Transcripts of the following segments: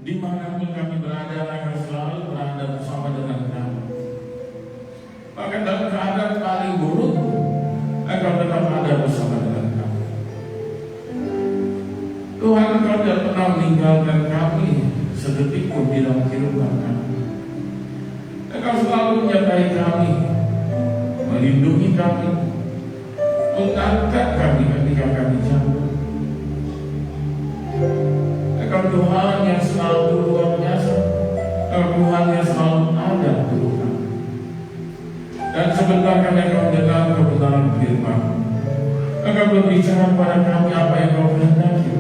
Dimanapun kami berada, akan selalu berada bersama dengan kami. Bahkan dalam keadaan paling buruk, Engkau tetap ada bersama dengan kami. Tuhan, Engkau tidak pernah meninggalkan kami sedetik pun di dalam kehidupan kami. Engkau selalu menyertai kami, melindungi kami, mengangkat kami ketika kami jatuh. Engkau Tuhan yang selalu luar biasa. Engkau Tuhan yang selalu ada untuk kami. Dan sebentar kami akan mendengar kebenaran firman. Engkau berbicara kepada kami apa yang Kau kehendaki,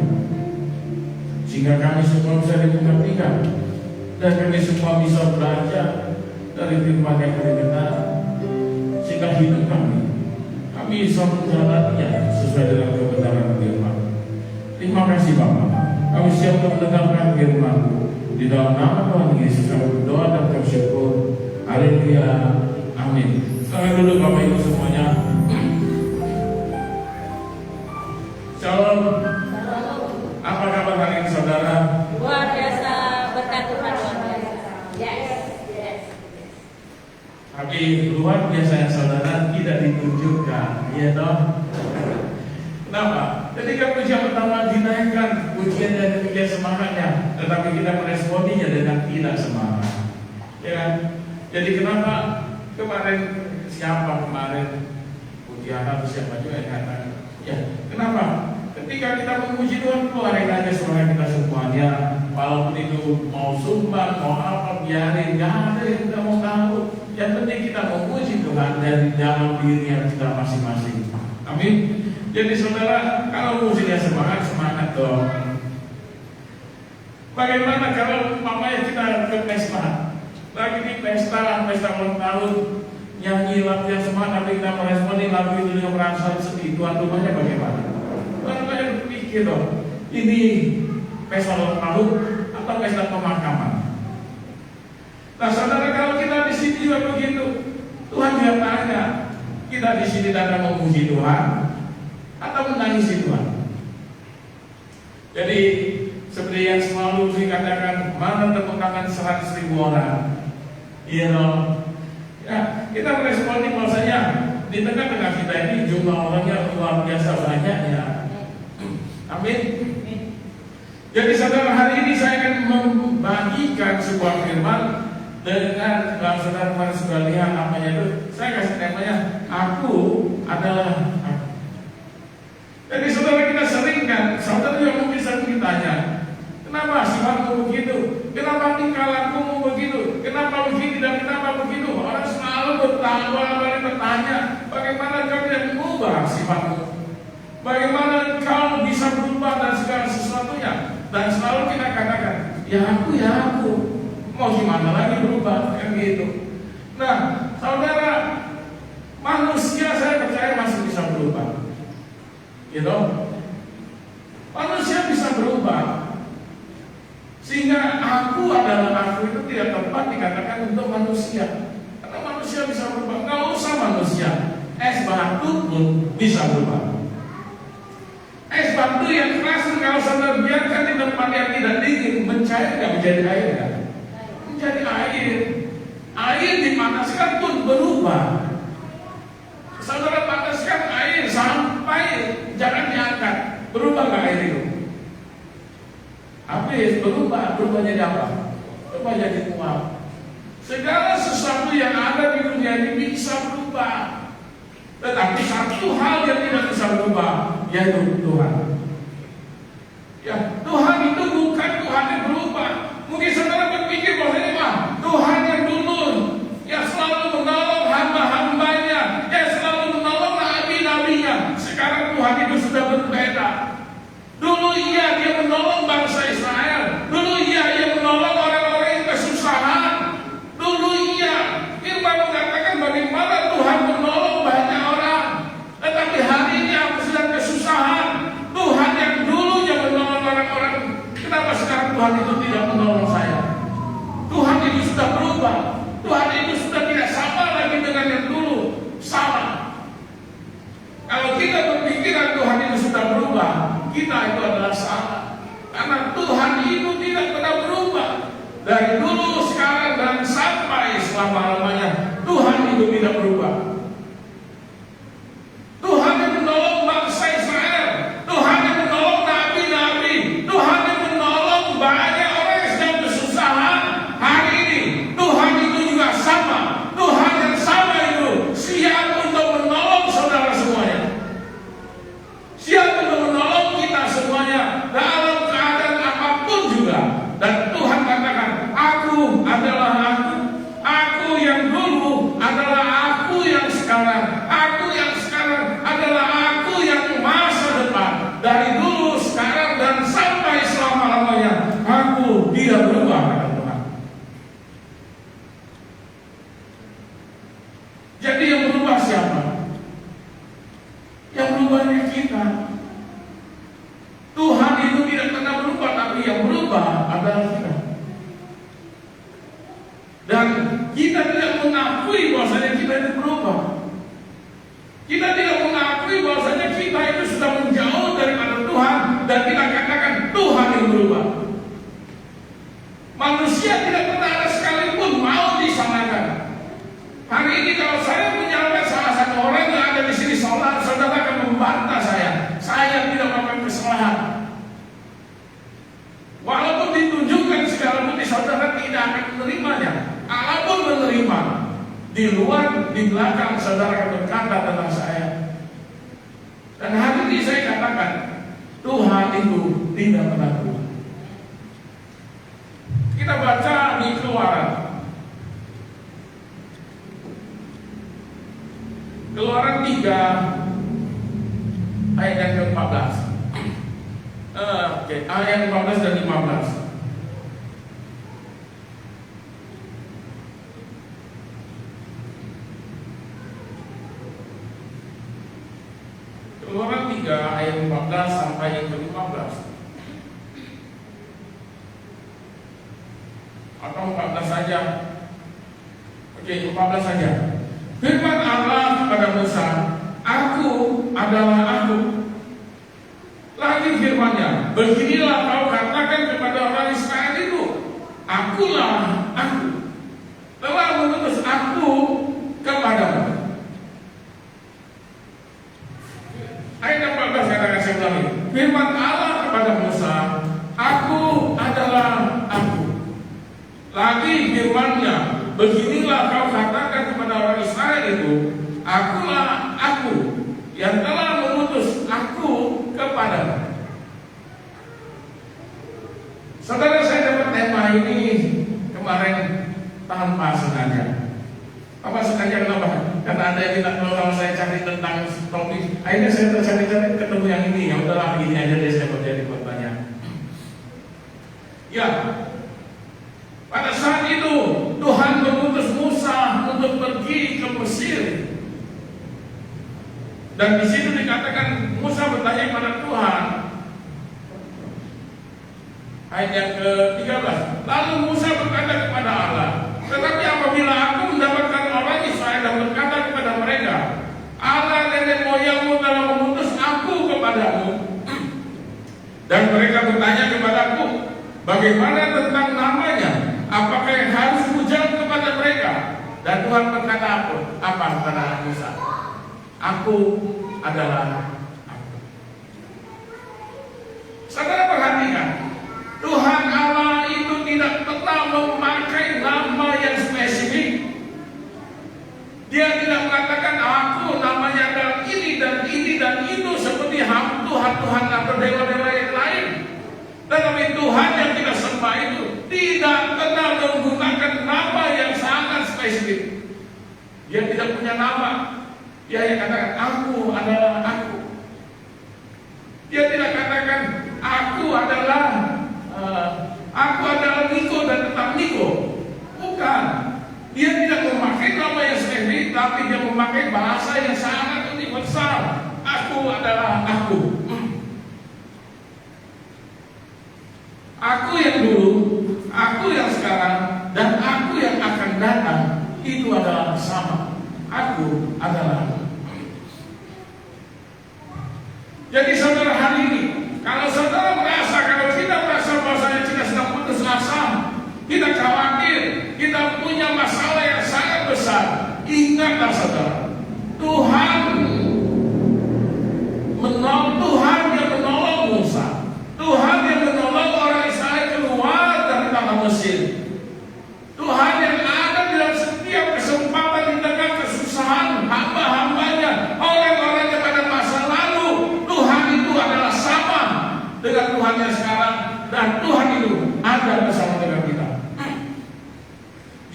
sehingga kami semua bisa dimengertikan dan kami semua bisa belajar dari firman yang kami dengar, sehingga hidup kami bisa menjalaninya sesuai dengan kebenaran firman. Terima kasih Bapa. Kami siap untuk mendengarkan firman. Di dalam nama Tuhan Yesus kami berdoa dan bersyukur. Haleluya. Amin. Sekarang dulu Bapak Ibu semuanya. Shalom. Apa kabar hari ini saudara? Luar biasa, berkat Tuhan luar biasa. Yes. Tapi luar biasa saudara tidak ditunjukkan, ya toh? Kenapa? Ketika pujian pertama dinaikkan, pujian dan demikian semangatnya, tetapi kita meresponinya dengan tidak semangat. Ya kan? Jadi kenapa kemarin pujian atau siapa juga yang katakan? Ya, kenapa? Ketika kita memuji Tuhan, keluarin aja semangat kita semuanya. Walaupun itu mau sumbang, mau apa, biarin. Gak ada yang kita mau tahu. Yang penting kita memuji Tuhan dari dalam diri yang kita masing-masing. Amin. Jadi saudara, kalau musiknya semangat dong. Bagaimana kalau mamanya kita ke pesta? Lagi di pesta ulang tahun, nyanyi lagu yang semangat, tapi kita meresponi lagu itu dengan perasaan sedih. Tuhan rumahnya bagaimana? Tuhan banyak berpikir dong, ini pesta ulang tahun atau pesta pemakaman? Nah saudara, kalau kita di sini juga begitu, Tuhan juga tanya, kita di sini datang memuji Tuhan atau menangisi Tuhan? Jadi seperti yang selalu dikatakan, mana tepuk tangan 100.000 orang? Iya dong. Ya, kita meresponi bahwasanya di tengah-tengah kita ini jumlah orangnya luar biasa banyak ya. Amin. Jadi saudara, hari ini saya akan membagikan sebuah firman dengan saudara kemarin sudah lihat namanya itu. Saya kasih temanya, aku adalah aku. Jadi saudara, kita sering kan, saudara juga mungkin sering ditanya, kenapa sifatmu begitu? Kenapa tingkah lakumu begitu? Kenapa begini dan kenapa begitu? Orang selalu bertanya, bagaimana kau tidak mengubah sifatmu? Bagaimana kau bisa berubah dan segala sesuatunya? Dan selalu kita katakan, ya aku. Mau gimana lagi berubah? Kan gitu. Nah, saudara, manusia saya percaya masih bisa berubah. Gitu. Manusia bisa berubah. Sehingga aku adalah aku itu tidak tepat dikatakan untuk manusia. Karena manusia bisa berubah. Nggak usah manusia, es batu pun bisa berubah. Es batu yang keras kalau saudara biarkan di tempat yang tidak dingin, mencair nggak menjadi air kan? Menjadi air. Air dipanaskan pun berubah. Saudara panaskan air sampai jangan diangkat, berubah nggak air itu? Habis berubah jadi apa? Berubah jadi uap. Segala sesuatu yang ada di dunia ini bisa berubah. Tetapi satu hal yang tidak bisa berubah, yaitu Tuhan. Ya, Tuhan itu bukan Tuhan yang berubah. Mungkin saudara berpikir bahwa Tuhan yang dulu, yang selalu menolong hamba-hambanya, yang selalu menolong nabi-nabinya. Sekarang Tuhan itu sudah berbeda. Dulu dia menolong bangsa Israel. Dulu ia menolong orang-orang yang kesusahan. Dulu firman mengatakan bagaimana Tuhan menolong banyak orang. Tetapi hari ini aku sedang kesusahan. Tuhan yang dulunya menolong orang-orang, kenapa sekarang Tuhan itu tidak menolong saya? Tuhan itu sudah berubah. Tuhan itu sudah tidak sama lagi dengan yang dulu. Salah. Kalau kita berpikiran Tuhan itu sudah berubah, kita itu adalah salah. Karena Tuhan itu tidak pernah berubah. dari dulu, sekarang, dan sampai selama-lamanya. Tuhan itu tidak berubah. Tuhan yang menolong bangsa Israel, Tuhan yang menolong nabi-nabi, Tuhan yang menolong banyak orang yang sedang kesusahan hari ini. Tuhan itu juga sama. Tuhan yang sama itu siap untuk menolong saudara semuanya, siap untuk menolong kita semuanya dalam keadaan apapun juga. Dan Tuhan katakan, aku adalah aku yang dulu adalah aku yang sekarang, aku yang sekarang adalah aku yang masa depan. Dari dulu, sekarang, dan sampai selama-lamanya, aku tidak berubah, kata Tuhan. Jadi yang berubah siapa? Yang berubahnya kita. Tuhan itu tidak pernah berubah, tapi yang berubah adalah kita. Dan kita tidak mengakui bahwasanya kita itu berubah. Kita tidak mengakui bahwasanya kita itu sudah menjauh daripada Tuhan, dan kita katakan Tuhan yang berubah. Manusia tidak pernah ada sekalipun mau disamakan. Hari ini kalau saya menyalahkan salah satu orang yang ada di sini, saudara akan membantah saya. Saya tidak melakukan kesalahan. Walaupun ditunjukkan segala bukti, saudara tidak akan menerimanya. Allah pun menerima. Di luar, di belakang, saudara akan berkata tentang saya. Dan hari ini saya katakan, Tuhan itu tidak pernah berubah. Kita baca di Keluaran. Keluaran 3 ayat yang ke-14. Ayat 14 dan 15. Keluaran 3 ayat 14 sampai yang ke-15. Atau 14 saja. Oke, 14 saja. Firman Allah kepada Musa, aku adalah aku. Lagi firman-Nya, beginilah kau katakan kepada orang Israel itu, akulah aku, telah mengutus aku kepadamu. Ayat 14 katakan saya ulangi. Firman Allah kepada Musa, aku adalah aku. Lagi firman-Nya, beginilah kau katakan kepada orang Israel itu, akulah aku yang telah mengutus aku kepadamu. Saudara, saya dapat tema ini kemarin tanpa sengaja. Apa sengaja kenapa? Karena ada yang minta kalau saya cari tentang topik. Akhirnya saya tercari-cari ketemu yang ini. Ya udahlah, ini aja deh saya berjadi bertanya. Ya, pada saat itu Tuhan mengutus Musa untuk pergi ke Mesir. Dan di situ dikatakan Musa bertanya kepada Tuhan. Ayat yang ke-13. Lalu Musa berkata kepada Allah, tetapi apabila aku mendapatkan orang Israel dan berkata kepada mereka, Allah nenek moyangmu telah mengutus aku kepadamu, dan mereka bertanya kepadaku, bagaimana tentang namanya? Apakah yang harus kujawab kepada mereka? Dan Tuhan berkata apa kepada Musa? Aku adalah aku. Saudara perhatikan, Tuhan Allah itu tidak pernah memakai nama yang spesifik. Dia tidak mengatakan aku namanya adalah ini dan ini dan itu seperti Tuhan-Tuhan atau dewa-dewa yang lain. Tetapi Tuhan yang kita sembah itu tidak pernah menggunakan nama yang sangat spesifik. Dia tidak punya nama. Dia yang katakan aku adalah aku. Dia tidak katakan aku adalah Niko dan tetap Niko. Bukan. Dia tidak memakai nama yang spesifik, tapi dia memakai bahasa yang sangat universal. Aku adalah aku. Aku yang dulu, aku yang sekarang, dan aku yang akan datang, itu adalah sama. Aku adalah aku. Jadi saudara, hari ini, kalau saudara merasa, kalau kita merasa bahwasanya kita sedang putus asa, kita khawatir, kita punya masalah yang sangat besar, ingatlah saudara, Tuhan yang menolong Musa, Tuhan yang menolong orang Israel keluar dari tanah Mesir, Tuhan yang ada di dalam setiap kesempatan di tengah kesusahan hamba-hambanya, orang-orangnya pada masa lalu. Tuhan itu adalah sama dengan Tuhan yang sekarang, dan Tuhan itu ada bersama dengan kita.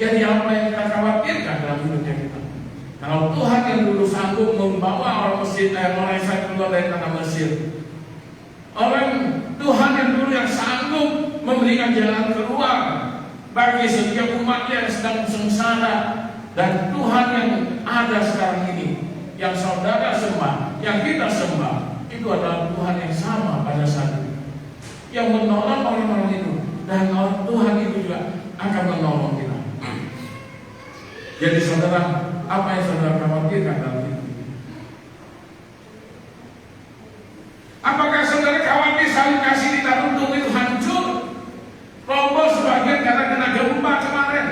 Jadi apa yang kita khawatirkan dalam hidupnya kita? Kalau Tuhan yang dulu sanggup membawa orang Israel keluar dari tanah Mesir, Tuhan yang dulu yang sanggup memberikan jalan keluar bagi setiap umatnya yang sedang sengsara, dan Tuhan yang ada sekarang ini, yang saudara sembah, yang kita sembah, itu adalah Tuhan yang sama pada saat itu, yang menolong orang-orang itu, dan Tuhan itu juga akan menolong kita. Jadi saudara, apa yang saudara khawatirkan dalam hidup ini? Apakah saudara khawatir salib kasih kita runtuh itu hancur, roboh sebagian karena kena gempa kemarin?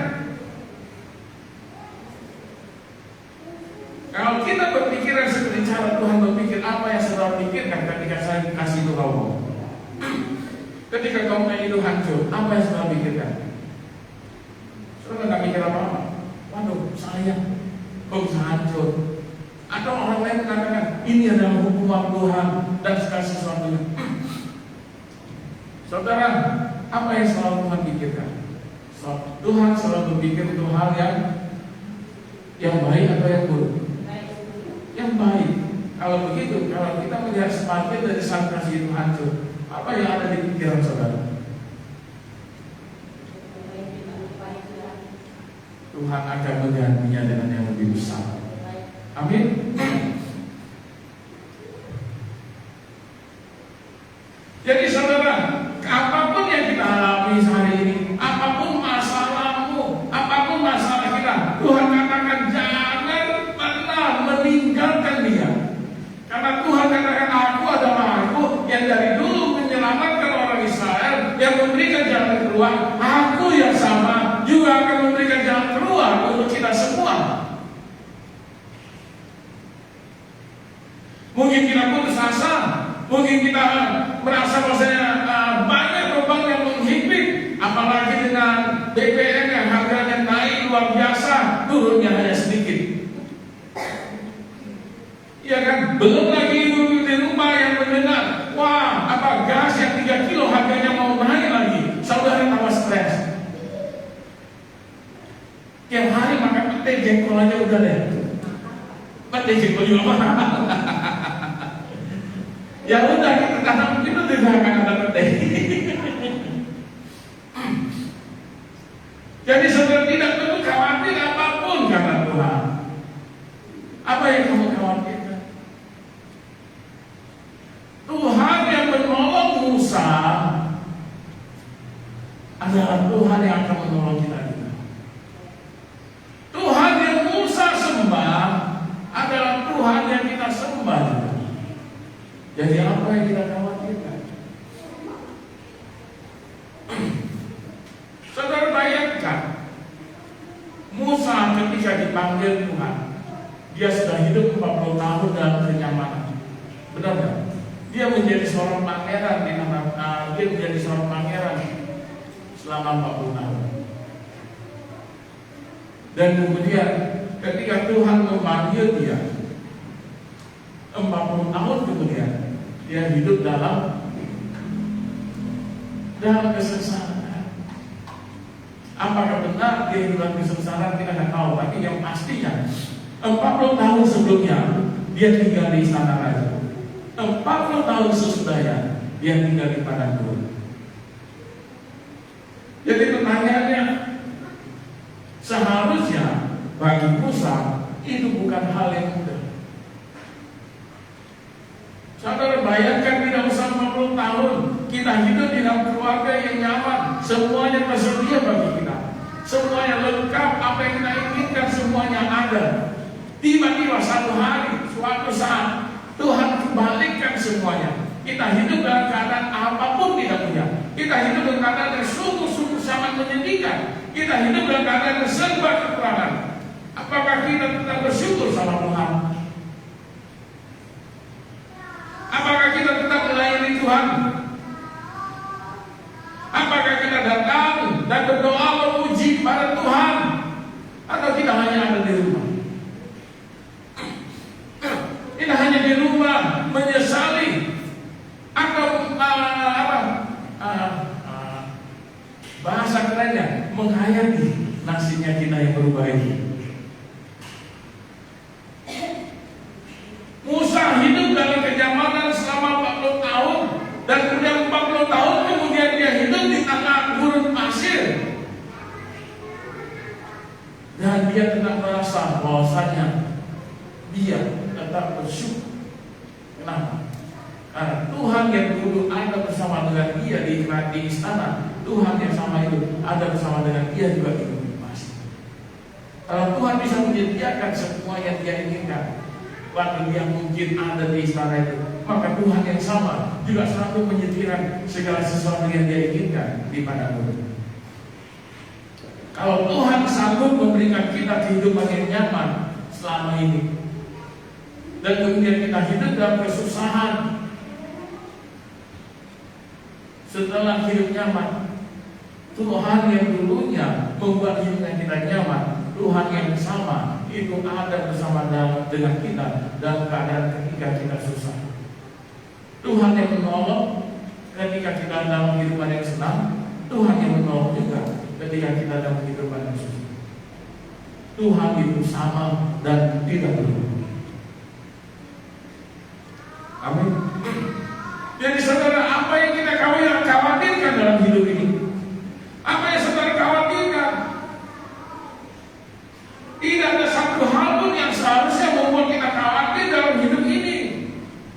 Kalau kita berpikiran seperti cara Tuhan berpikir, apa yang saudara pikirkan ketika salib kasih itu roboh? Ketika gempa itu hancur, apa yang saudara pikirkan? Saudara nggak mikir apa-apa. Waduh, sayang, kok bisa hancur? Atau orang lain mengatakan ini adalah hukuman Tuhan dan segala sesuatunya. Saudara, apa yang selalu Tuhan pikirkan? Tuhan selalu berpikir untuk hal yang baik atau yang buruk? Yang baik. Kalau begitu, kalau kita melihat sebagian dari salib kasih itu hancur, apa yang ada di pikiran saudara? Tuhan akan menggantinya dengan yang lebih besar. Amin. Jadi saudara, apapun yang kita alami hari ini, apapun masalahmu, apapun masalah kita, Tuhan katakan jangan pernah meninggalkan dia. Karena Tuhan katakan, aku adalah aku yang dari dulu menyelamatkan orang Israel, yang memberikan jalan keluar. Aku yang sama juga akan memberikan jalan keluar untuk kita semua. Mungkin kita putus asa, mungkin kita merasa bahwasanya banyak beban yang menghimpit, apalagi dengan BBM yang harganya naik luar biasa, turunnya hanya sedikit. Ya kan, belum lagi ibu di rumah yang mendengar, wah, apa gas yang 3 kilo harganya mau naik lagi, saudara tambah stres. Tiap hari makan pete jengkol aja udah deh. Pete jengkol juga mahal. Ya udah, kita tanam itu tidak akan ada pete. Jadi saudara tidak perlu khawatir apapun kata Tuhan. Apa yang kamu khawatirkan? Tuhan yang menolong Musa adalah Tuhan yang akan menolong kita juga. Tuhan yang Musa sembah adalah Tuhan yang kita sembah juga. Jadi apa yang kita khawatirkan? Saudara bayangkan, Musa ketika dipanggil Tuhan, dia sudah hidup 40 tahun dalam kenyamanan. Benar nggak? Dia menjadi seorang pangeran di tanah, dia menjadi seorang pangeran selama 40 tahun. Dan kemudian ketika Tuhan memanggil dia 40 tahun kemudian, dia hidup dalam kesengsaraan. Apakah benar dia hidup dalam kesengsaraan, kita tidak tahu. Tapi yang pastinya 40 tahun sebelumnya dia tinggal di istana raja. 40 tahun sesudahnya dia tinggal di padang gurun. Jadi pertanyaannya, seharusnya bagi Musa itu bukan hal yang mudah. Saudara bayangkan, tidak usah 50 tahun kita hidup di dalam keluarga yang nyaman, semuanya tersedia bagi kita, semuanya lengkap, apa yang kita inginkan semuanya ada. Tiba-tiba satu hari, suatu saat Tuhan kembalikan semuanya. Kita hidup dalam keadaan apapun tidak punya. Kita hidup dalam keadaan yang sungguh-sungguh sangat menyedihkan. ketika kita hidup dalam keadaan serba kekurangan, apakah kita tetap bersyukur sama Tuhan? Apakah kita tetap melayani Tuhan? Apakah kita datang dan berdoa memuji kepada Tuhan? Atau kita hanya ada di rumah? Kita hanya di rumah menyesali atau bahasa kerennya menghayati nasibnya kita yang berubah ini. Musa hidup dalam kenyamanan selama 40 tahun dan kemudian 40 tahun kemudian dia hidup di tengah gurun pasir dan dia tetap merasa bahwasanya dia tetap bersyukur. Kenapa? Karena Tuhan yang dulu ada bersama dengan dia di istana, Tuhan yang sama itu ada bersama dengan dia juga di gurun pasir. Kalau Tuhan bisa menyediakan semua yang dia inginkan waktu dia mungkin ada di istana itu, maka Tuhan yang sama juga selalu menyediakan segala sesuatu yang dia inginkan di padang gurun. Kalau Tuhan sanggup memberikan kita kehidupan yang nyaman selama ini, dan kemudian kita hidup dalam kesusahan setelah hidup nyaman, Tuhan yang dulunya membuat hidupnya kita nyaman, Tuhan yang sama itu ada bersama dengan kita dalam keadaan ketika kita susah. Tuhan yang menolong ketika kita dalam kehidupan yang senang, Tuhan yang menolong juga ketika kita dalam kehidupan yang susah. Tuhan itu sama dan tidak berubah. Amin. Jadi saudara, apa yang kita khawatirkan dalam hidup ini? Apa yang saudara khawatirkan? Tidak ada satu hal pun yang seharusnya membuat kita khawatir dalam hidup ini.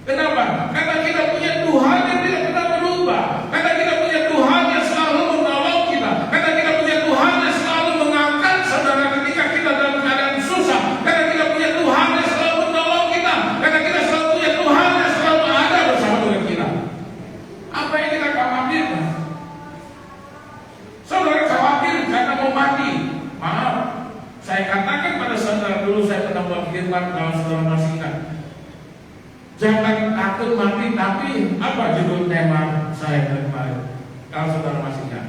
Kenapa? Karena kita punya Tuhan yang tidak pernah berubah. Karena kita punya Tuhan yang selalu menolong kita. Karena kita punya Tuhan yang selalu mengangkat saudara ketika kita dalam keadaan susah. Karena kita punya Tuhan yang selalu menolong kita. Karena kita selalu punya Tuhan yang selalu ada bersama dengan kita. Apa yang kita khawatirkan? Saudara khawatir karena mau mati. Maaf, saya katakan pada saudara dulu, saya pernah buat firman, kalau saudara masih ingat. Jangan takut mati, tapi apa judul tema saya kemarin? Kalau saudara masih ingat.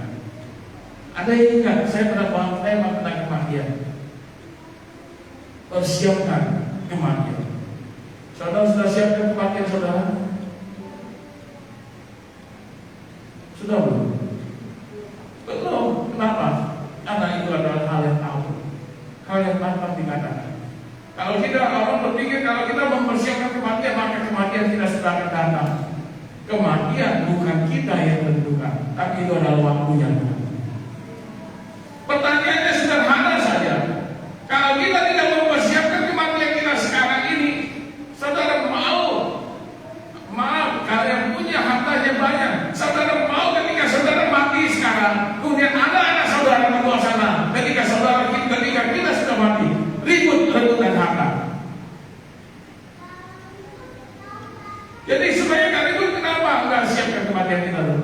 Ada yang ingat, saya pernah buat tema tentang kematian. Persiapkan kematian. Saudara sudah siapkan kematian saudara? Sudah belum? Belum. Kenapa? Karena itu adalah hal yang tahu, hal yang tanpa dikatakan. Kalau kita orang berpikir kalau kita mempersiapkan kematian, maka kematian kita sudah akan datang. Kematian bukan kita yang tentukan, tapi itu adalah waktunya. Pertanyaannya sederhana saja. Kalau kita tidak mempersiapkan kematian kita sekarang ini, saudara maaf, kalian punya hartanya banyak. Saudara mau ketika saudara mati sekarang, kemudian ada anak saudara di luar sana, ketika kita sudah mati, ribut-rebutan harta. Jadi supaya kalian kenapa enggak siapkan kematian kita dulu?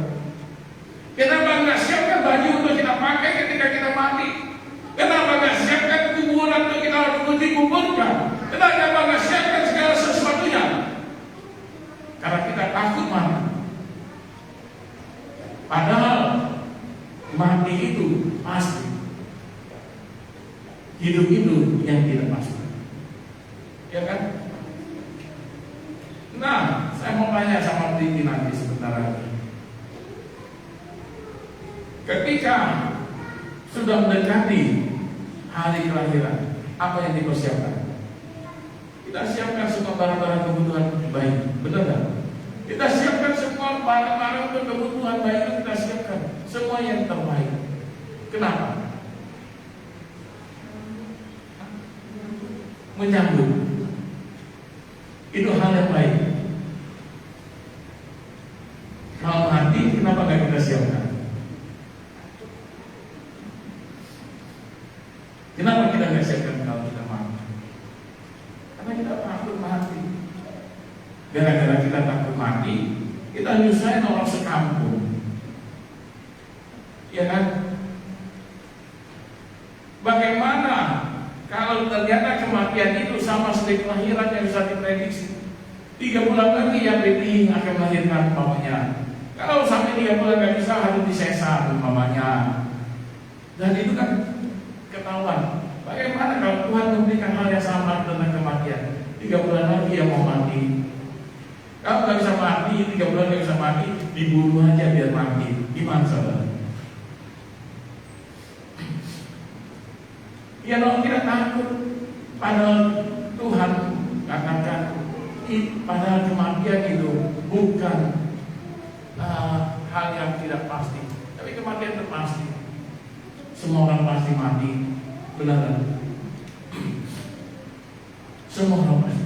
Kenapa enggak siapkan baju untuk kita pakai ketika kita mati? Kenapa enggak siapkan kuburan untuk kita dikuburkan? Kenapa enggak siapkan segala sesuatunya? Karena kita takut mati. Padahal mati itu pasti. Hidup itu yang tidak pasti. Ya kan? Nah, saya mau tanya sama Titi nanti sebentar lagi. Ketika sudah mendekati hari kelahiran, apa yang dipersiapkan? Kita siapkan semua barang-barang kebutuhan baik, benar tak? Kita siapkan semua barang-barang untuk kebutuhan baik, kita siapkan semua yang terbaik. Kenapa? Menyambut itu hal yang baik. Kalau mati, kenapa nggak kita siapkan? Kenapa kita nggak siapkan kalau kita mati? Karena kita takut mati. Gara-gara kita takut mati, kita nyusahin orang sekampung. Ya kan? kematian itu sama seperti kelahiran yang bisa diprediksi. 3 bulan lagi yang baby akan melahirkan mamanya. Kalau sampai 3 bulan nggak bisa, harus disesar mamanya. Dan itu kan ketahuan. Bagaimana kalau Tuhan memberikan hal yang sama tentang kematian? 3 bulan lagi yang mau mati. Kalau nggak bisa mati, 3 bulan nggak bisa mati, dibunuh aja biar mati. Gimana saudara? Ya kalau tidak takut pada Tuhan katakan, pada kematian itu bukan hal yang tidak pasti, tapi kematian itu pasti. Semua orang pasti mati, benar? Semua orang pasti.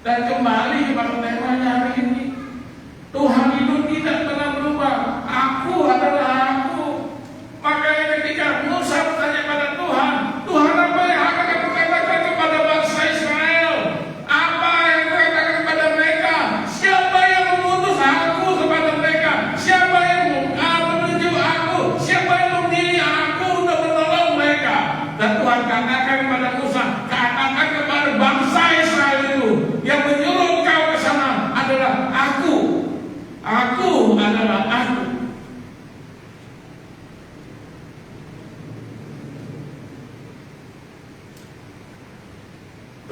Dan kembali kepada temanya hari ini, Tuhan itu tidak pernah berubah. Aku adalah aku. Makanya ketika Musa bertanya pada Tuhan, Tuhan apa yang akan kamu katakan kepada bangsa Israel? Apa yang kamu katakan kepada mereka? Siapa yang mengutus aku kepada mereka? Siapa yang menunjuk aku? Siapa yang memilih aku untuk menolong mereka? Dan Tuhan katakan kepada Musa, katakan kepada bangsa Israel itu, yang menyuruh kau ke sana adalah aku. Aku adalah aku.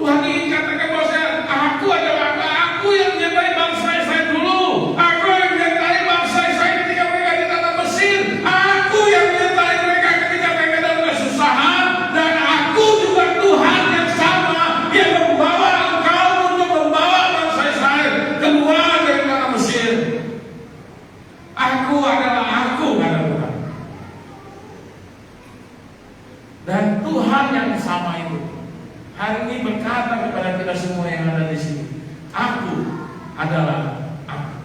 Tuhan ingin katakan bahwa aku adalah aku yang menyertai bangsa Israel dulu. Aku yang menyertai bangsa Israel ketika mereka di tanah Mesir. Aku yang menyertai mereka ketika mereka dalam kesusahan. Dan aku juga Tuhan yang sama yang membawa engkau untuk membawa bangsa Israel keluar dari tanah Mesir. Aku adalah aku, kata Tuhan. Dan Tuhan yang sama itu hari ini berkata kepada kita semua yang ada di sini, aku adalah aku.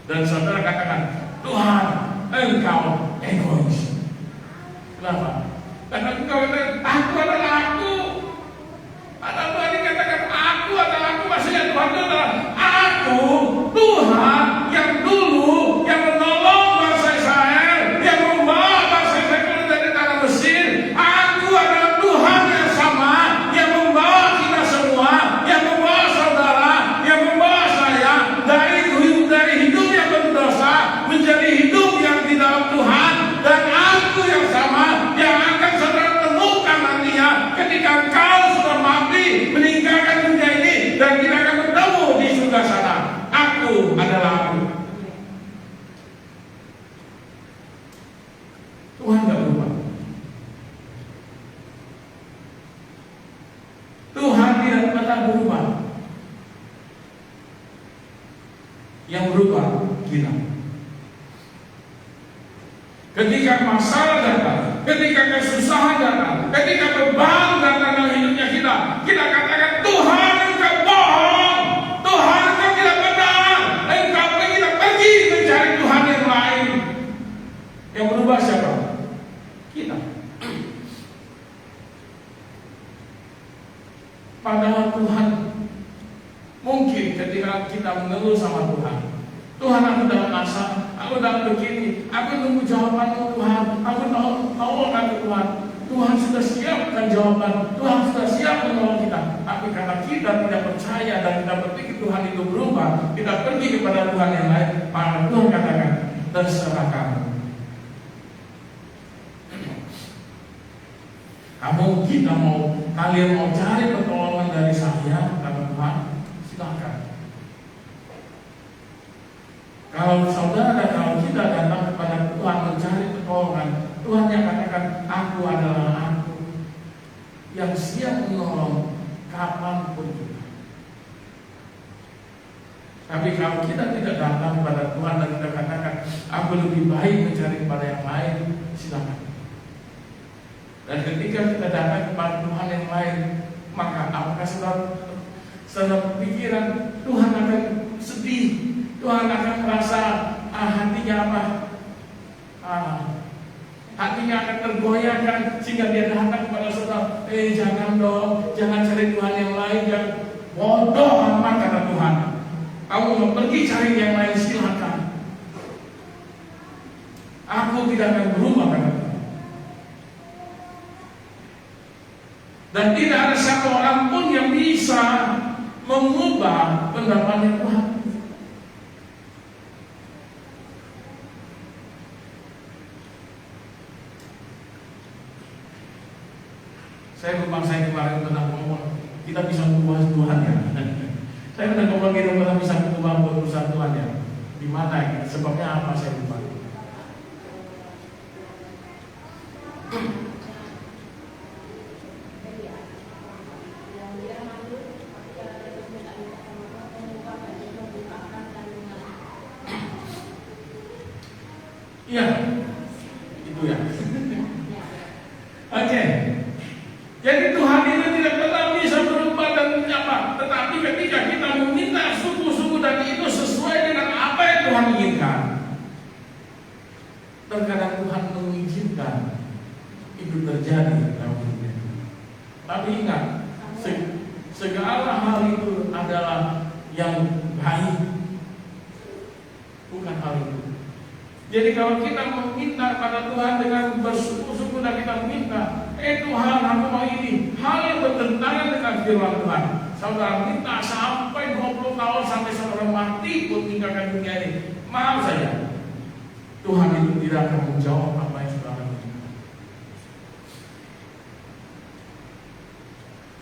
Dan saudara katakan, Tuhan, engkau egois. Kenapa? Karena engkau katakan, aku adalah aku. Ada Tuhan yang katakan, aku adalah aku. Maksudnya Tuhan itu adalah aku, Tuhan yang dulu, yang menolong bangsa Israel, yang membawa bangsa Israel keluar dari tanah Mesir. Aku adalah Tuhan yang sama, yang membawa kita semua, yang membawa saudara, yang membawa saya dari hidup yang berdosa menjadi hidup yang di dalam Tuhan. Dan aku yang sama yang akan saudara temukan nantinya ketika engkau sudah mati meninggalkan dunia ini dan kita akan bertemu di surga sana. Aku adalah aku. Tuhan tidak berubah. Tuhan tidak pernah berubah. Yang berubah kita. Ketika masalah datang, ketika kesusahan datang, ketika beban datang dalam hidupnya kita katakan, Tuhan engkau bohong, Tuhan engkau tidak benar, engkau pergi mencari Tuhan yang lain. Yang berubah siapa? Kita. Padahal Tuhan mungkin ketika kita mengeluh sama Tuhan, Tuhan aku dalam masalah, aku dalam begini, aku tunggu jawabanmu Tuhan, aku tolong aku Tuhan. Tuhan sudah siapkan jawaban, Tuhan sudah siap menolong kita. Tapi karena kita tidak percaya dan kita berpikir Tuhan itu berubah, kita pergi kepada Tuhan yang lain, maka Tuhan katakan, terserah kamu. Kalian mau cari pertolongan dari saya, kata Tuhan, silakan. Kalau saudara, kalau kita datang kepada Tuhan mencari pertolongan, Tuhan yang katakan, aku adalah aku yang siap menolong kapanpun juga. Tapi kalau kita tidak datang kepada Tuhan dan kita katakan, aku lebih baik mencari kepada yang lain, silakan. Dan ketika kita datang kepada Tuhan yang lain, maka apakah saudara pikiran Tuhan akan sedih, Tuhan akan merasa hatinya apa? Hatinya akan tergoyahkan sehingga dia datang kepada saudara, jangan dong, jangan cari Tuhan yang lain, jangan. Bodoh amat, kata Tuhan. Kamu mau pergi cari yang lain, silakan. Aku tidak akan berubah, kata Tuhan. Dan tidak ada satu orang pun yang bisa mengubah pendapatnya Tuhan. Saya kemarin pernah ngomong, kita bisa mengubah Tuhan ya. Saya pernah ngomong kita pernah bisa mengubah keputusan Tuhan ya. Di mana ya? Sebabnya apa saya lupa. Iya, itu ya. Oke. Jadi Tuhan itu tidak pernah bisa berubah dan apa. Tetapi ketika kita meminta sungguh-sungguh dan itu sesuai dengan apa yang Tuhan inginkan, terkadang Tuhan mengizinkan itu terjadi dalam hidupnya. Tapi ingat, segala hal itu adalah yang baik, bukan hal itu. Jadi kalau kita meminta pada Tuhan dengan bersungguh-sungguh dan kita meminta, Tuhan aku mau ini, hal yang bertentangan dengan firman Tuhan. Saudara minta sampai 20 tahun sampai saudara mati pun tinggalkan dunia ini, maaf saja, Tuhan itu tidak akan menjawab apa yang saudara minta.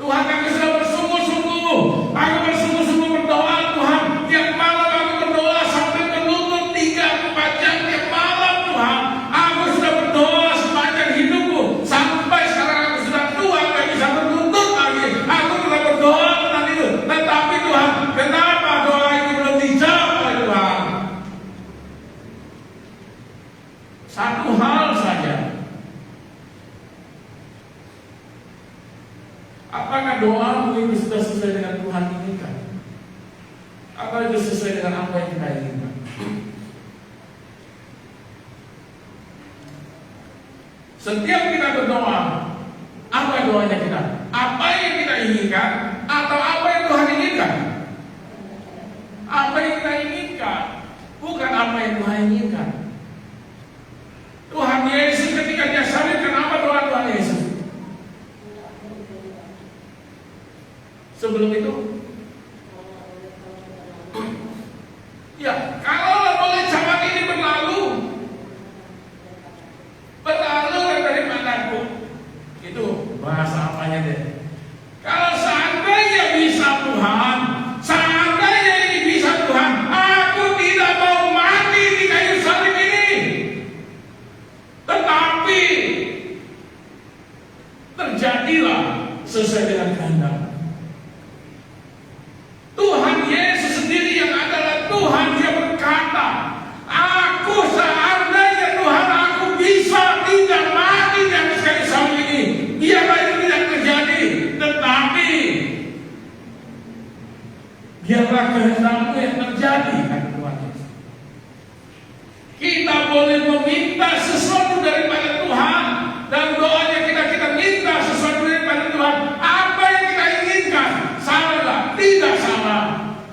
Tuhan, aku sudah bersungguh-sungguh, aku bersungguh-sungguh berdoa Tuhan, tiap malam aku berdoa sampai menuntut 3-4 jam tiap malam Tuhan. Aku sudah berdoa sepanjang hidupku, sampai sekarang aku sudah tua, gak bisa menuntut lagi. Aku sudah berdoa tentang itu, tetapi Tuhan, kenapa doa itu belum dijawab oleh Tuhan? Satu hal saja. Apakah doamu itu sudah sesuai dengan Tuhan inginkan? Atau itu sesuai dengan apa yang kita inginkan? Setiap kita berdoa, apa doanya kita? Apa yang kita inginkan atau apa yang Tuhan inginkan? Apa yang kita inginkan, bukan apa yang Tuhan inginkan. Tuhan Yesus ketika dia salibkan, apa doa Tuhan Yesus? Sebelum itu, ya, kalau boleh zaman ini berlalu daripadaku, itu bahasa apanya deh. Kalau seandainya bisa Tuhan, seandainya ini bisa Tuhan, aku tidak mau mati di kayu salib ini. Tetapi terjadilah sesuai dengan kehendak. Tuhan Yesus sendiri yang adalah Tuhan, dia berkata, aku seandainya Tuhan, aku bisa tidak mati di atas kayu salib ini, biarlah itu tidak terjadi, tetapi biarlah kehendak-Mu yang terjadi, kata Tuhan Yesus. Kita boleh meminta sesuatu daripada Tuhan, dan doanya kita minta sesuatu daripada Tuhan. Apa yang kita inginkan, salah, tidak salah.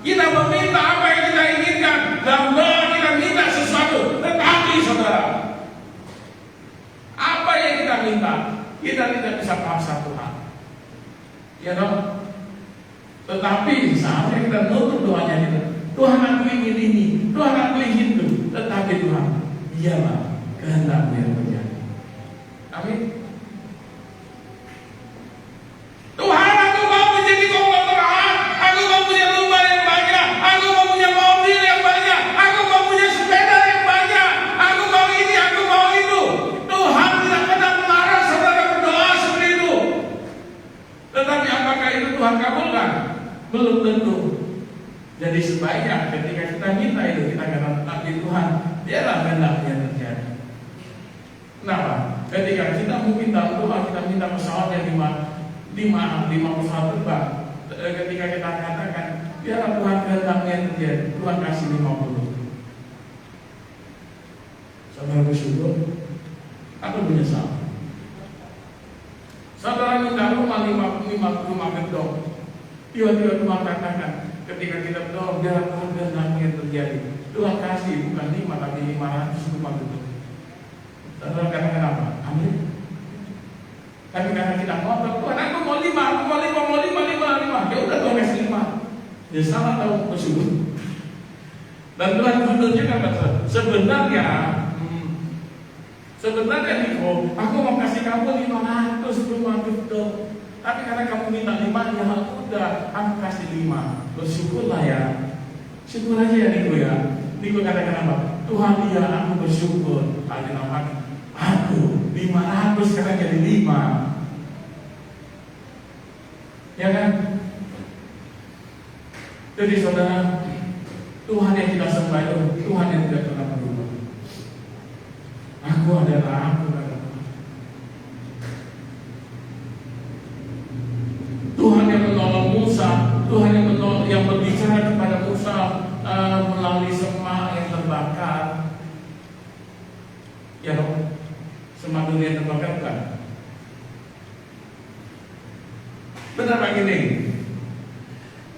Kita meminta apa yang kita inginkan, dan doa kita minta sesuatu. Tetapi saudara, apa yang kita minta, kita tidak bisa paksa Tuhan, ya dong. Tetapi saatnya kita nutup doanya kita, Tuhan aku ingin ini, Tuhan aku ingin itu. Tetapi Tuhan, biarlah kehendak-Mu yang terjadi. Amin. Tuhan, aku mau menjadi konglomerat, aku mau punya rumah yang banyak, aku mau punya mobil yang banyak, aku mau punya sepeda yang banyak, aku mau ini, aku mau itu. Tuhan tidak pernah melarang saudara berdoa seperti itu. Tetapi apakah itu Tuhan kabulkan? Belum tentu. Jadi sebaiknya ketika kita minta itu, kita katakan, tapi Tuhan, biarlah kehendak-Mu yang terjadi. Kenapa? Ketika kita meminta Tuhan, kita minta pesawat yang 5 pesawat terbang. Ketika kita katakan, biarlah Tuhan kehendak-Mu yang terjadi, Tuhan kasih 50. Saudara bersyukur, aku menyesal. Saudara minta rumah 5 gedung. Tiba-tiba Tuhan katakan, ketika kita berdoa, biarlah Tuhan kehendak-Mu yang terjadi, Tuhan kasih bukan 5 tapi 500 rumah gedung. Saudara katakan apa? Amin. Tapi karena kita ngotot, Tuhan aku mau 5, aku mau 5, mau 5. Ya udah Tuhan kasih 5. Ya salah tahu bersyukur. Dan Tuhan tunjukkan sebenarnya Niko, aku mau kasih kamu 500 rumah betul. Tapi karena kamu minta 5, ya udah, aku kasih 5. Bersyukurlah ya. Syukur aja ya Niko ya. Niko katakan apa? Tuhan ya aku bersyukur. Ada nama aku 500 sekarang jadi 5. Ya kan? Jadi saudara, Tuhan yang kita sembah itu Tuhan yang tidak pernah berubah. Aku adalah aku. Tuhan yang menolong Musa, Tuhan yang berbicara kepada Musa melalui semak yang terbakar. Ya, semak dunia yang terbakar bukan? Benar begini.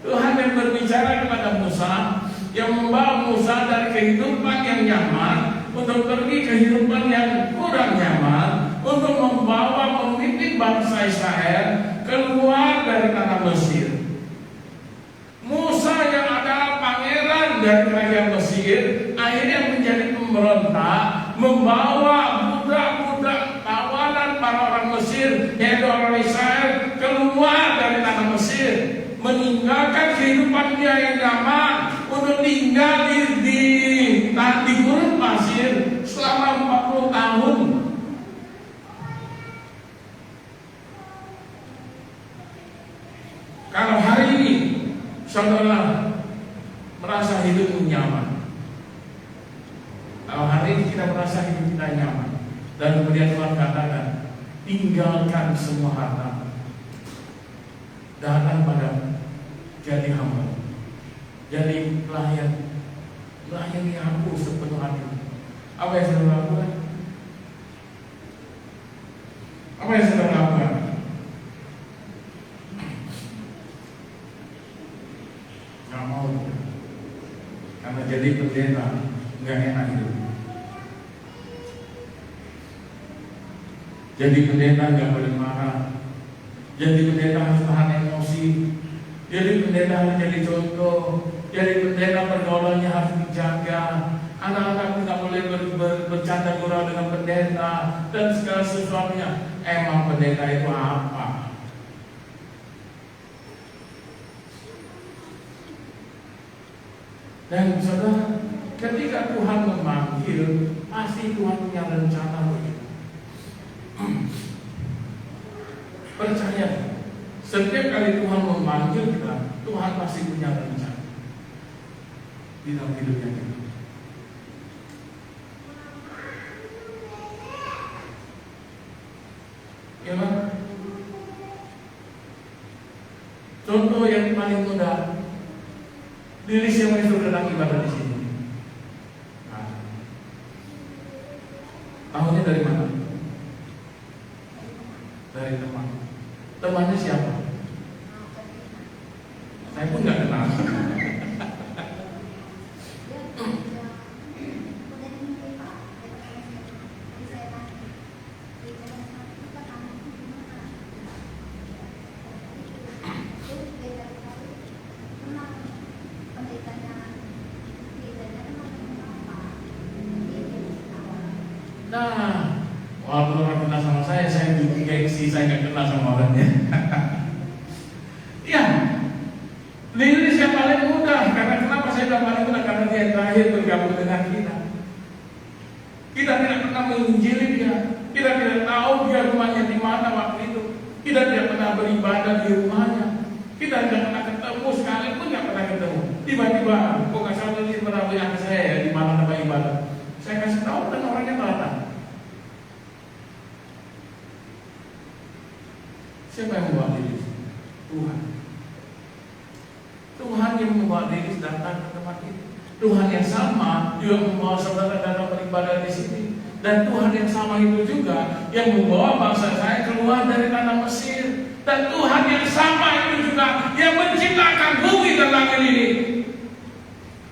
Tuhan yang berbicara kepada Musa, yang membawa Musa dari kehidupan yang nyaman untuk pergi kehidupan yang kurang nyaman, untuk membawa pemimpin bangsa Israel keluar dari tanah Mesir. Musa yang adalah pangeran dari kerajaan Mesir akhirnya menjadi pemberontak, membawa budak-budak tawanan para orang Mesir, yaitu orang Israel, keluar dari tanah Mesir, meninggalkan kehidupannya yang nyaman untuk tinggal di gurun pasir selama 40 tahun. Kalau hari ini saudara merasa hidup nyaman, kalau hari ini kita merasa hidup kita nyaman, dan kemudian Tuhan katakan tinggalkan semua harta, datang padamu, jadi hamba, jadi melayani aku sepenuh hati. Apa yang saudara lakukan? Apa yang saudara lakukan? Gak mau, karena jadi pendeta nggak enak hidup. Jadi pendeta nggak boleh marah. Jadi pendeta harus tahan emosi. Jadi pendeta harus jadi contoh. Jadi pendeta pergaulannya harus dijaga. Anak-anak nggak boleh bercanda gurau dengan pendeta dan segala sesuatunya. Emang pendeta itu apa? Dan saudara, ketika Tuhan memanggil, pasti Tuhan punya rencana begitu. Percaya, setiap kali Tuhan memanggil kita, Tuhan pasti punya rencana di dalam hidupnya kita. Ya kan? Contoh yang paling mudah, diri siapa yang sedang ibadah di sini? Nah, tahunya dari mana? Dari teman. Temannya siapa? Saya pun nggak kenal. Nah, walaupun orang kenal sama saya juga gengsi, saya nggak kenal sama orangnya. Ya, liris yang paling mudah. Karena kenapa saya bilang paling mudah? Karena dia yang terakhir bergabung dengan kita. Kita tidak pernah menginjili dia. Kita tidak tahu dia rumahnya di mana waktu itu. Kita tidak pernah beribadah di rumahnya. Kita tidak pernah ketemu, sekalipun nggak pernah ketemu. Tiba-tiba, kok nggak salah ini pernah bilang ke saya ya, di mana tempat ibadah. Saya kasih tahu dan orangnya datang. Siapa yang membawa diri? Tuhan. Tuhan yang membawa diri datang ke tempat ini. Tuhan yang sama juga membawa saudara datang beribadah di sini. Dan Tuhan yang sama itu juga yang membawa bangsa saya keluar dari tanah Mesir. Dan Tuhan yang sama itu juga yang menciptakan bumi dan langit ini.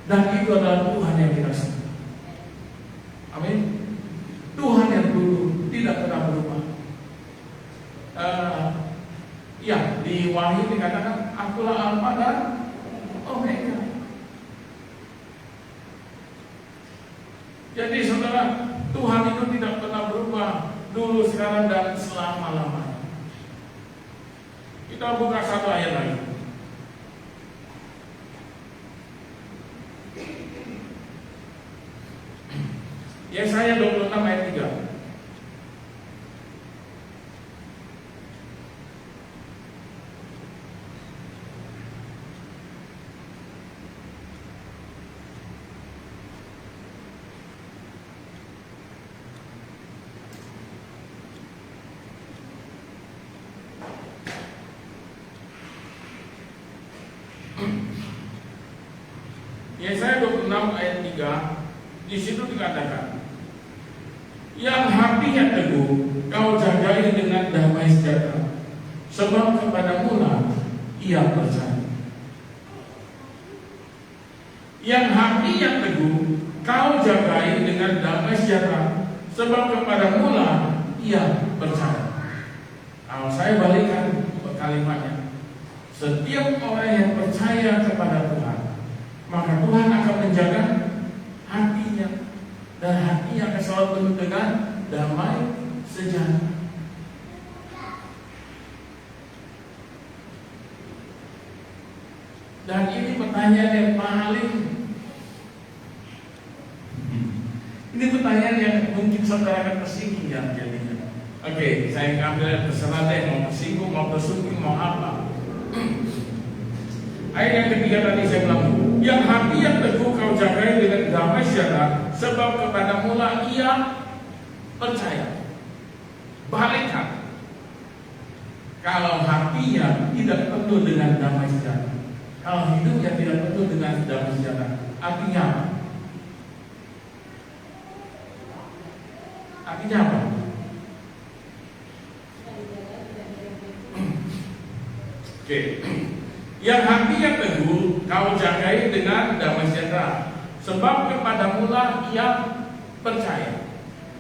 Dan itu adalah Tuhan yang kita sembah. Amin. Tuhan yang dulu tidak pernah berubah. Wahyu dikatakan akulah Alfa dan Omega. Jadi saudara, Tuhan itu tidak pernah berubah, dulu, sekarang, dan selama-lamanya. Kita buka satu ayat lagi. Yesaya 26 ayat 3. Yesaya 26 ayat 3, di situ dikatakan, yang hatinya teguh kau jagai dengan damai sejahtera, sebab kepadamu lah ia percaya. Yang hatinya teguh kau jagai dengan damai sejahtera, sebab kepadamu lah ia percaya. Kalau saya balikan kalimatnya, setiap orang yang percaya kepada Tuhan, maka Tuhan akan menjaga hatinya, dan hatinya akan selalu penuh dengan damai sejahtera. Dan ini pertanyaan yang paling, ini pertanyaan yang mungkin saudara akan tersinggung ya jadinya. Oke, saya ambil terserah deh, mau tersinggung, mau tersinggung, mau apa. Ayat yang ketiga tadi saya bilang, yang hati yang teguh kau jagai dengan damai sejahtera, sebab kepadamu lah ia percaya. Balikkan, kalau hatinya tidak penuh dengan damai sejahtera, kalau hidupnya tidak penuh dengan damai sejahtera, artinya apa? Artinya apa? Oke. Yang hatinya teguh kau jagai dengan damai sejahtera, sebab kepadamu lah ia percaya.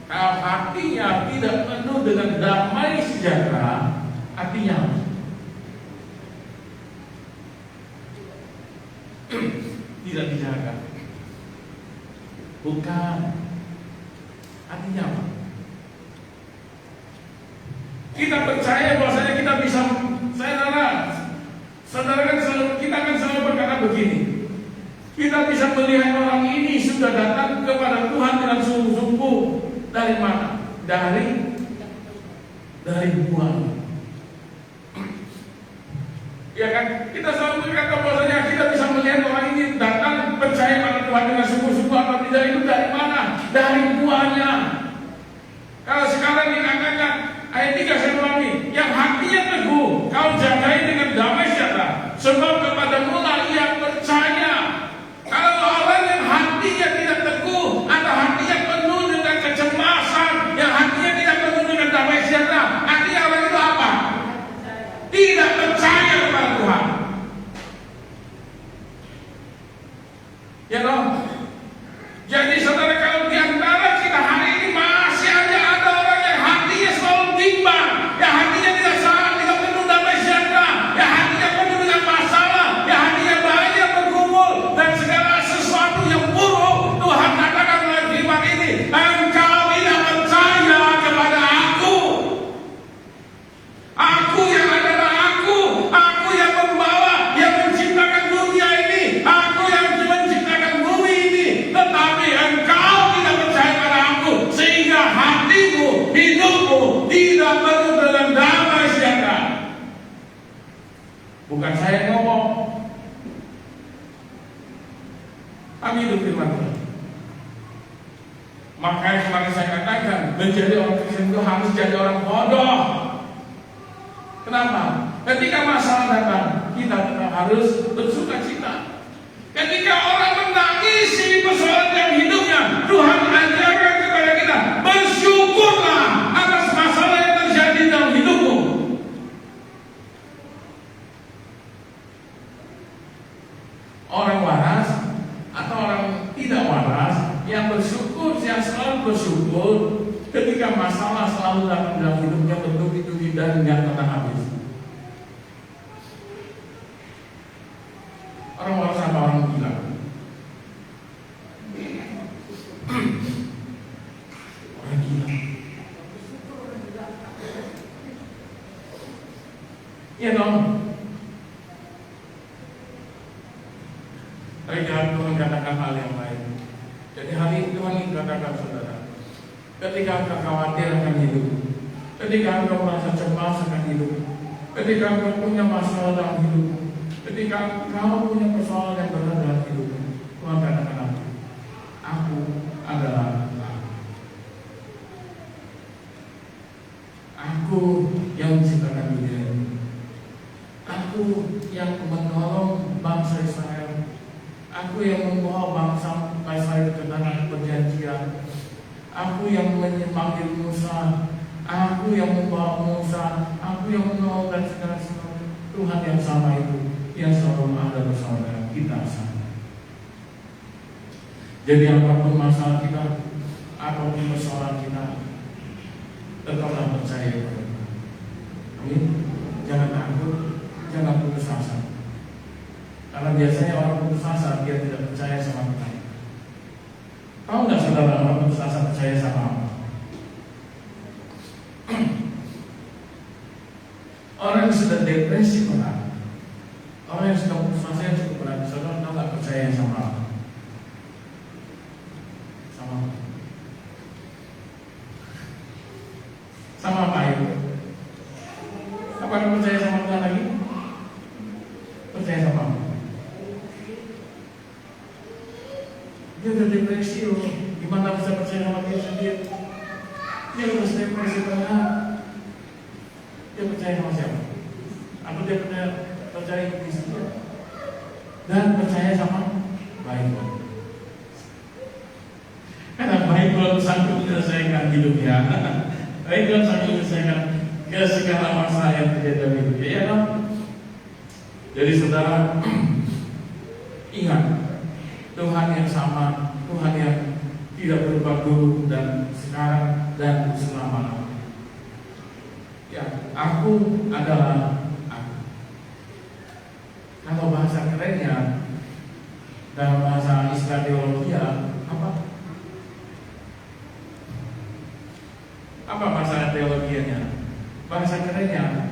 Kalau hatinya tidak penuh dengan damai sejahtera, artinya tidak dijaga. Bukan. Artinya apa? Kita percaya bahwasanya kita bisa, saudara kan selalu, kita kan selalu berkata begini, kita bisa melihat orang ini sudah datang kepada Tuhan dengan sungguh-sungguh. Dari mana? Dari buah. Ya kan? Kita selalu berkata bahwasanya kita bisa melihat orang ini datang percaya pada Tuhan dengan sungguh-sungguh atau tidak, itu dari mana? Dari buahnya. Kalau sekarang dikatakan ayat 3 saya ulangi, yang hatinya teguh kau jagai dengan damai sejahtera, sebab kepadamu lah ia percaya. Kalau orang yang hatinya tidak teguh atau hatinya penuh dengan kecemasan, yang hatinya tidak penuh dengan damai sejahtera, artinya orang itu apa? Tidak percaya kepada Tuhan. Ya dong. Jadi saudara, kalau di antara kita hari ini masih ada orang yang hatinya selalu bimbang, yang hatinya tidak penuh damai sejahtera, yang hatinya penuh dengan masalah, yang hatinya banyak bergumul dan segala sesuatu yang buruk, Tuhan katakan melalui firman ini, engkau tidak percaya kepada Aku yang adalah Aku yang membawa, yang menciptakan dunia ini, Aku yang menciptakan bumi ini, tetapi engkau tidak percaya pada Aku, sehingga hatimu, hidupmu tidak penuh dengan damai sejahtera. Bukan saya ngomong, kami itu firman Tuhan. Makanya kemarin saya katakan, menjadi orang Kristen itu harus jadi orang bodoh. Kenapa? Ketika masalah datang, kita tetap harus bersuka cita. Ketika orang menangisi persoalan dalam hidupnya, Tuhan ajarkan kepada kita, bersyukurlah atas masalah yang terjadi dalam hidupmu. Orang waras atau orang tidak waras yang bersyukur, yang selalu bersyukur, ketika masalah selalu datang dalam hidupnya, bentuk itu dan nggak pernah habis. Orang gila. Iya dong. Tapi jangan Tuhan katakan hal yang lain. Jadi hari ini Tuhan ingin katakan saudara, ketika engkau khawatir akan hidup, ketika engkau merasa cemas akan hidup, ketika engkau punya masalah dalam hidup, ketika engkau punya persoalan yang berat dalam hidup, Tuhan katakan apa? Aku adalah Aku yang menciptakan dunia ini. Aku yang menolong bangsa Israel. Aku yang membawa bangsa Israel ke tanah perjanjian. Aku yang memanggil Musa. Aku yang membawa Musa. Aku yang menolong dan segala sesuatu. Tuhan yang sama itu yang selalu ada bersama dengan kita sama. Jadi apapun masalah kita, apapun persoalan kita, tetaplah percaya kepada Tuhan. Amin. Jangan takut, jangan putus asa. Karena biasanya orang putus asa dia tidak percaya sama Tuhan. Tahu nggak saudara orang putus asa percaya sama apa? Orang yang sudah depresi berat, orang yang sudah putus asa yang cukup berat, saudara tahu nggak percaya sama apa? Sama apa itu? Apakah percaya sama Tuhan lagi? Percaya sama apa? Dia udah depresi loh. Gimana bisa percaya sama dia sendiri? Dia udah depresi berat. Dia percaya sama siapa? Apa dia percaya Kristus dia? Dan percaya sama Bible. Karena Bible sanggup menyelesaikan hidupnya. Bible sanggup menyelesaikan segala masalah yang terjadi dalam hidupnya. Ya kan? Jadi saudara, ingat, Tuhan yang sama, Tuhan yang tidak berubah dulu dan sekarang dan selama-lamanya. Ya, aku adalah aku. Kalau bahasa kerennya dalam bahasa istilah teologi apa? Apa bahasa teologianya? Bahasa kerennya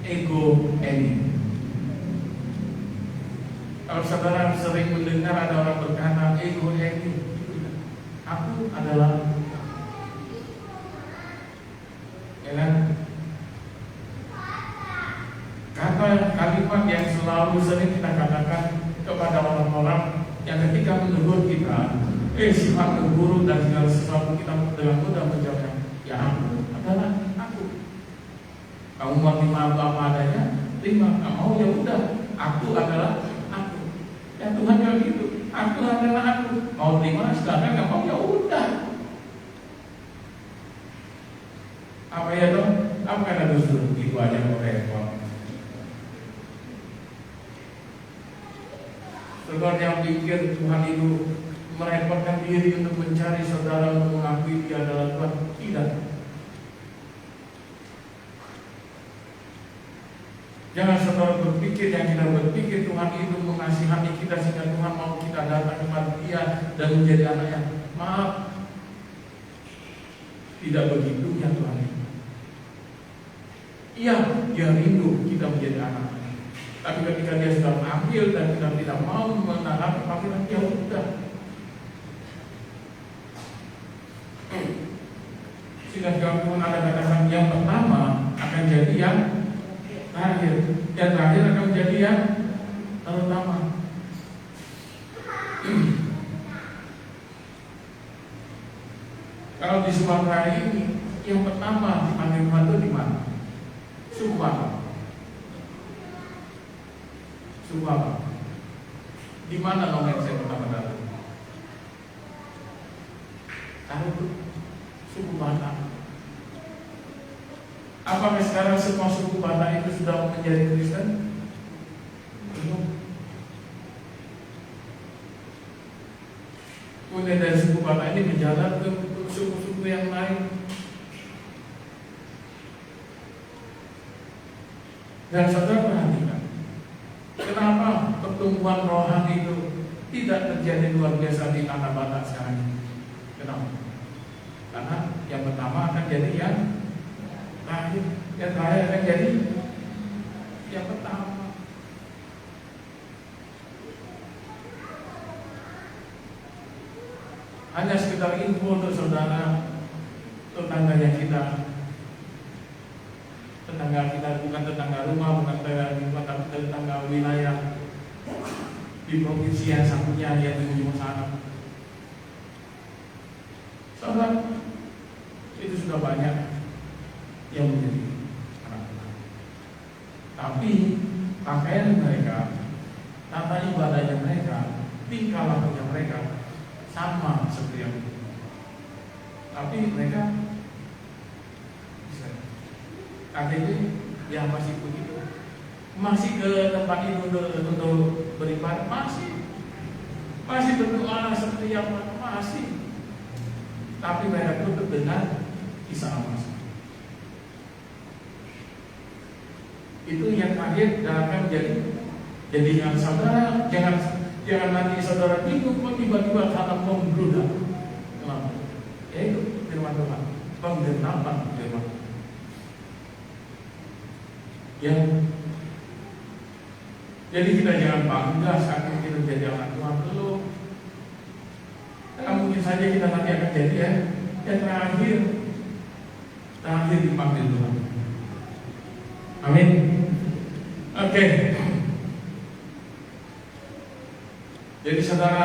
ego eimi. Kalau saudara sering mendengar ada orang berkata ego eimi, aku adalah, ya kan? Kata kalimat yang selalu sering kita katakan kepada orang-orang yang ketika menegur kita, sifat mengguru dan segala sesuatu, kita dengan mudah menjawabnya, ya aku adalah aku. Kamu mau terima apa adanya, terima. Kamu mau ya udah, aku adalah aku. Ya Tuhan yang gitu, aku adalah aku. Mau terima silakan, nggak mau ya udah. Apa ya dong? Apa kata Gus-Dur? Gitu aja kok repot. Saudara yang pikir Tuhan itu merepotkan diri untuk mencari saudara untuk mengakui dia adalah Tuhan, tidak. Jangan saudara berpikir yang kita berpikir Tuhan itu mengasihani kita sehingga Tuhan mau kita datang kepada dia dan menjadi anaknya. Maaf, tidak begitu ya Tuhan. Iya, dia rindu kita menjadi anaknya. Tapi ketika dia sudah ambil dan kita tidak mau menanggapi panggilan, ya udah. Sehingga Tuhan ada katakan yang pertama akan jadi yang terakhir, yang terakhir akan menjadi yang terutama. Kalau di Sumatera ini yang pertama dipanggil Tuhan itu di mana? Suku apa? Suku apa? Di mana nomor saya pertama datang? Tahu suku Batak. Apakah sekarang semua suku Batak itu sudah menjadi Kristen? Belum. Kemudian dari suku Batak ini berjalan ke suku-suku yang lain. Dan saudara perhatikan, kenapa pertumbuhan rohani itu tidak terjadi luar biasa di tanah Batak sekarang ini. Kenapa? Karena yang pertama akan jadi yang terakhir, yang terakhir akan jadi yang pertama. Hanya sekitar info untuk saudara, tetangganya kita, bukan tetangga rumah, bukan tetangga wilayah di provinsi yang satunya yang di ujung sana. Saudara, itu sudah banyak yang menjadi anak-anak. Tapi pakaian mereka, tata ibadahnya mereka, tingkah lakunya mereka sama seperti yang itu. Tapi mereka bisa KTP yang masih begitu, masih ke tempat itu untuk beribadah, masih berdoa seperti yang masih. Tapi mereka tutup dengan kisah Mas. Itu yang terakhir dan akan jadi yang saudara jangan nanti saudara bingung kok tiba-tiba tanah membludak. Kenapa? Yaitu firman Tuhan, penggenapan firman. Ya. Jadi kita jangan bangga saat kita jadi anak Tuhan belum. Mungkin saja kita nanti akan jadi yang terakhir dipanggil Tuhan. Amin. Oke. Jadi saudara,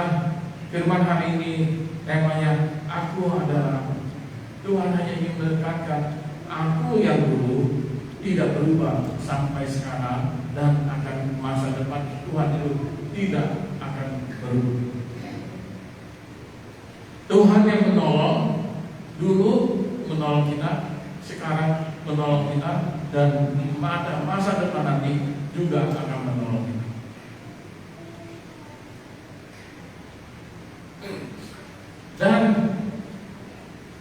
firman hari ini temanya aku adalah. Tuhan hanya ingin menekankan aku yang dulu tidak berubah sampai sekarang dan akan masa depan Tuhan itu tidak akan berubah. Tuhan yang menolong dulu menolong kita, sekarang menolong kita, dan pada masa depan nanti juga akan menolong kita. Dan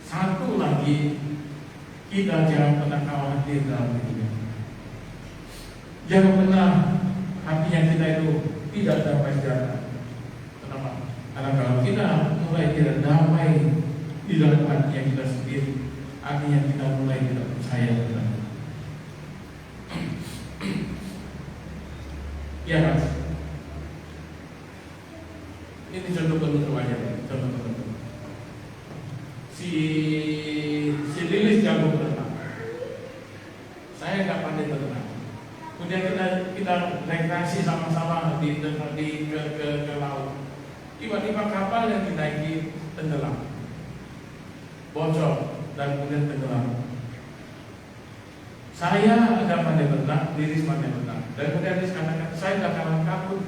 satu lagi, kita jangan pernah khawatir dalam hidup ini. Jangan pernah hatinya kita itu tidak damai sejahtera. Kenapa? Karena kalau kita mulai tidak damai di dalam hati kita sendiri, artinya kita mulai tidak percaya kepada Tuhan. Ya kan? Ini contoh penutup aja, contoh penutup. Si Lilis jago berenang. Saya nggak pandai berenang. Kemudian kita rekreasi sama-sama ke laut. Tiba-tiba kapal yang dinaiki tenggelam, bocor dan kemudian tenggelam. Saya nggak pandai berenang, Lilis pandai berenang. Dan kemudian Lilis katakan, saya nggak akan kabur,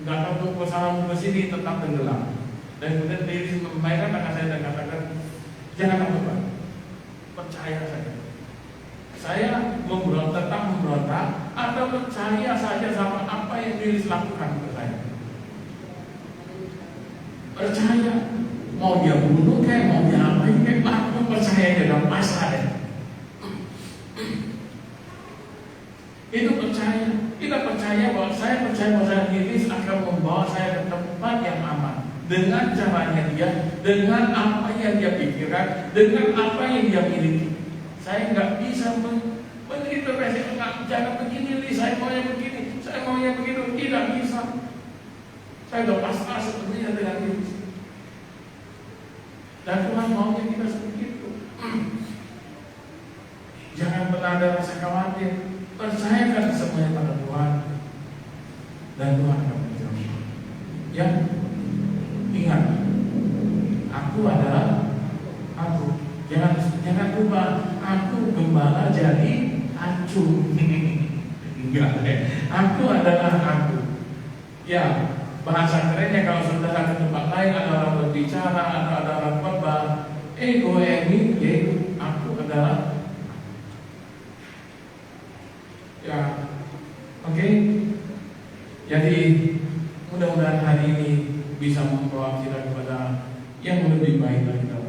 nggak kabur ke sana ke sini, tetap tenggelam. Dan kemudian Lilis memainkan tangan saya dan katakan, jangan takut Pak, percaya saja. Saya tetap memberontak atau percaya saja sama apa yang Lilis lakukan ke saya. Percaya, mau dia bunuh kayak mau dia apain kayak aku percaya aja dalam pasrah ya. Itu percaya, kita percaya bahwa saya Lilis akan membawa saya ke tempat yang aman dengan caranya dia, dengan apa yang dia pikirkan, dengan apa yang dia miliki. Saya nggak bisa mengintervensi, jangan begini, saya maunya begini, saya maunya begitu, tidak bisa. Saya sudah pasrah sebenarnya dengan Lilis. Dan Tuhan maunya kita seperti itu. Jangan pernah ada rasa khawatir. Percayakan semuanya pada Tuhan, dan Tuhan akan menjawab. Ya, ingat, aku adalah aku. Jangan lupa, aku gembala jadi acung. Enggak, aku adalah aku. Ya, bahasa kerennya kalau saudara ke tempat lain ada orang berbicara, ada orang khotbah, ego ini yaitu aku adalah. Ya, oke. Jadi mudah-mudahan hari ini bisa membawa kita kepada yang lebih baik lagi.